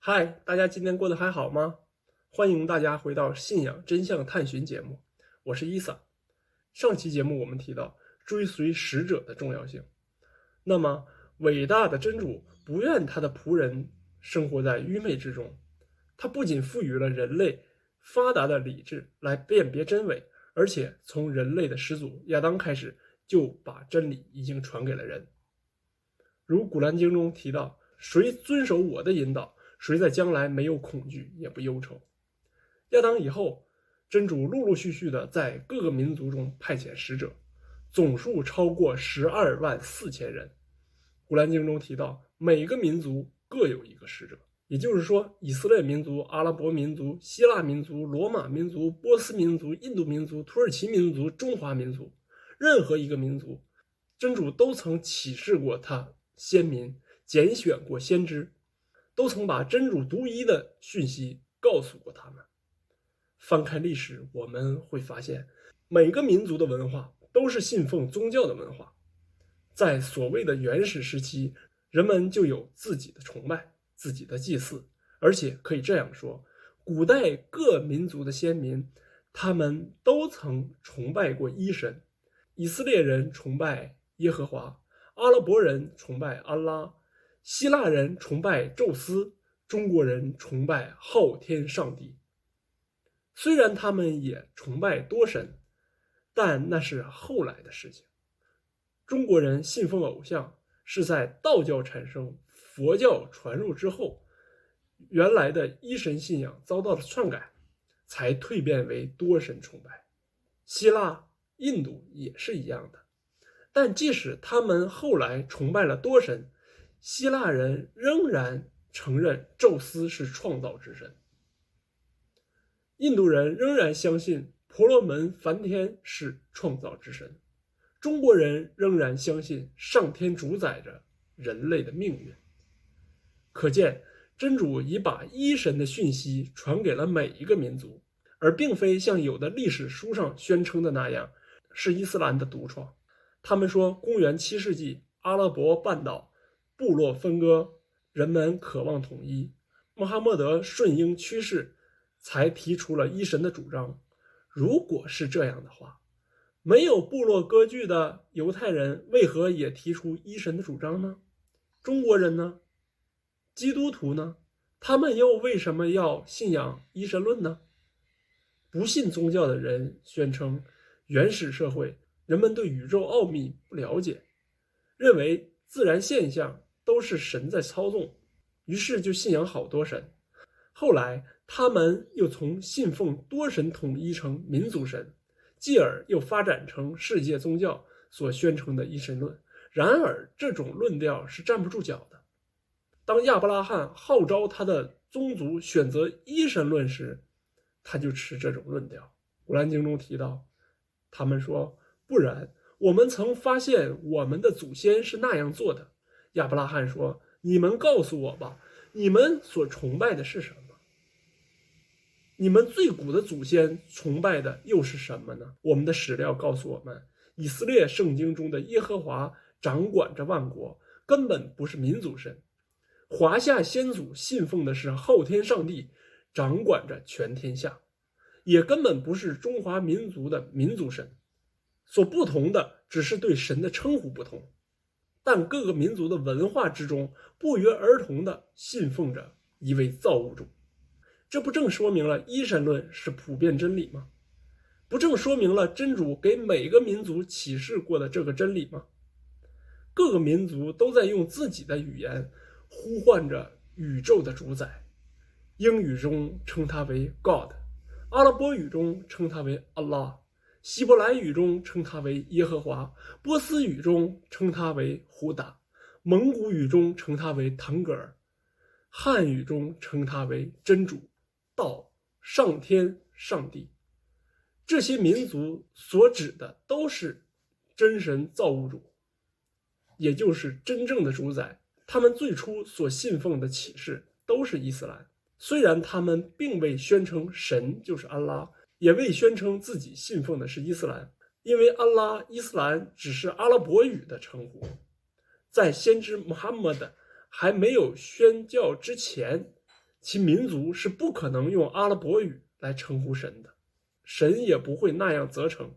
嗨，大家今天过得还好吗？欢迎大家回到信仰真相探寻节目，我是伊萨。上期节目我们提到追随使者的重要性。那么，伟大的真主不愿他的仆人生活在愚昧之中，他不仅赋予了人类发达的理智来辨别真伪，而且从人类的始祖亚当开始，就把真理已经传给了人。如古兰经中提到，谁遵守我的引导，谁在将来没有恐惧也不忧愁。亚当以后，真主陆陆续续的在各个民族中派遣使者，总数超过12.4万人。古兰经中提到，每个民族各有一个使者，也就是说，以色列民族、阿拉伯民族、希腊民族、罗马民族、波斯民族、印度民族、土耳其民族、中华民族，任何一个民族，真主都曾启示过他先民，拣选过先知，都曾把真主独一的讯息告诉过他们。翻开历史，我们会发现，每个民族的文化都是信奉宗教的文化。在所谓的原始时期，人们就有自己的崇拜、自己的祭祀，而且可以这样说，古代各民族的先民，他们都曾崇拜过一神。以色列人崇拜耶和华，阿拉伯人崇拜安拉，希腊人崇拜宙斯，中国人崇拜昊天上帝。虽然他们也崇拜多神，但那是后来的事情。中国人信奉偶像是在道教产生、佛教传入之后，原来的一神信仰遭到了篡改，才蜕变为多神崇拜。希腊、印度也是一样的。但即使他们后来崇拜了多神，希腊人仍然承认宙斯是创造之神。印度人仍然相信婆罗门梵天是创造之神，中国人仍然相信上天主宰着人类的命运。可见，真主已把一神的讯息传给了每一个民族，而并非像有的历史书上宣称的那样，是伊斯兰的独创。他们说，公元7世纪，阿拉伯半岛部落分割，人们渴望统一，穆罕默德顺应趋势，才提出了一神的主张。如果是这样的话，没有部落割据的犹太人为何也提出一神的主张呢？中国人呢？基督徒呢？他们又为什么要信仰一神论呢？不信宗教的人宣称，原始社会人们对宇宙奥秘不了解，认为自然现象都是神在操纵，于是就信仰好多神。后来他们又从信奉多神统一成民族神，继而又发展成世界宗教所宣称的一神论。然而这种论调是站不住脚的。当亚伯拉罕号召他的宗族选择一神论时，他就持这种论调。古兰经中提到，他们说，不然，我们曾发现我们的祖先是那样做的。亚伯拉罕说，你们告诉我吧，你们所崇拜的是什么？你们最古的祖先崇拜的又是什么呢？我们的史料告诉我们，以色列圣经中的耶和华掌管着万国，根本不是民族神。华夏先祖信奉的是昊天上帝，掌管着全天下，也根本不是中华民族的民族神。所不同的只是对神的称呼不同，但各个民族的文化之中不约而同地信奉着一位造物主。这不正说明了一神论是普遍真理吗？不正说明了真主给每个民族启示过的这个真理吗？各个民族都在用自己的语言呼唤着宇宙的主宰，英语中称他为 God， 阿拉伯语中称他为 Allah， 希伯来语中称他为耶和华，波斯语中称他为胡达，蒙古语中称他为腾格尔，汉语中称他为真主、道、上天、上帝。这些民族所指的都是真神造物主，也就是真正的主宰。他们最初所信奉的启示都是伊斯兰，虽然他们并未宣称神就是安拉，也未宣称自己信奉的是伊斯兰，因为安拉、伊斯兰只是阿拉伯语的称呼。在先知穆罕默德还没有宣教之前，其民族是不可能用阿拉伯语来称呼神的，神也不会那样责成，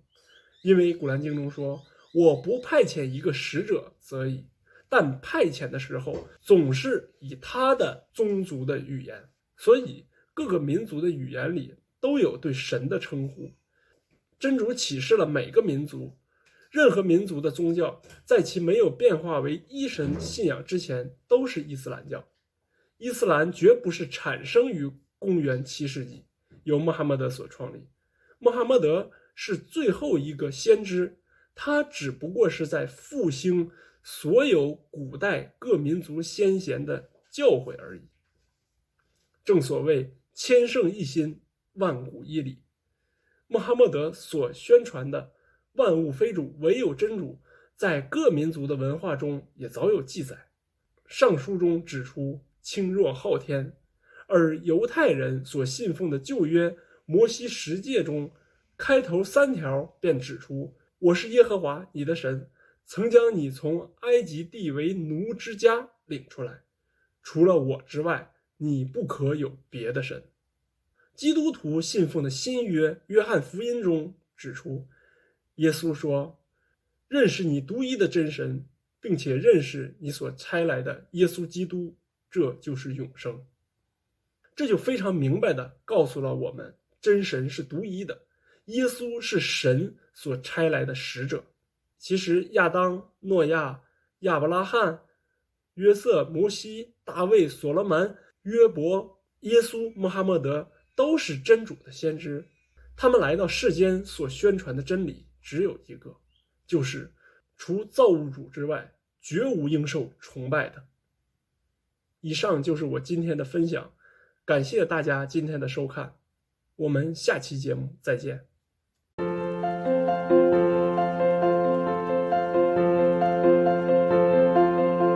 因为古兰经中说：“我不派遣一个使者则已，但派遣的时候总是以他的宗族的语言。”所以各个民族的语言里都有对神的称呼。真主启示了每个民族，任何民族的宗教在其没有变化为一神信仰之前都是伊斯兰教。伊斯兰绝不是产生于公元7世纪，由穆罕默德所创立。穆罕默德是最后一个先知，他只不过是在复兴所有古代各民族先贤的教诲而已。正所谓千圣一心，万古一理。穆罕默德所宣传的万物非主，唯有真主，在各民族的文化中也早有记载。上书中指出轻若昊天，而犹太人所信奉的旧约摩西十诫中开头3条便指出：我是耶和华你的神，曾将你从埃及地为奴之家领出来，除了我之外，你不可有别的神。基督徒信奉的新约约翰福音中指出，耶稣说：认识你独一的真神，并且认识你所差来的耶稣基督，这就是永生。这就非常明白地告诉了我们，真神是独一的，耶稣是神所差来的使者。其实亚当、诺亚、亚伯拉罕、约瑟、摩西、大卫、所罗门、约伯、耶稣、穆罕默德都是真主的先知。他们来到世间所宣传的真理只有一个，就是除造物主之外，绝无应受崇拜的。以上就是我今天的分享，感谢大家今天的收看，我们下期节目再见。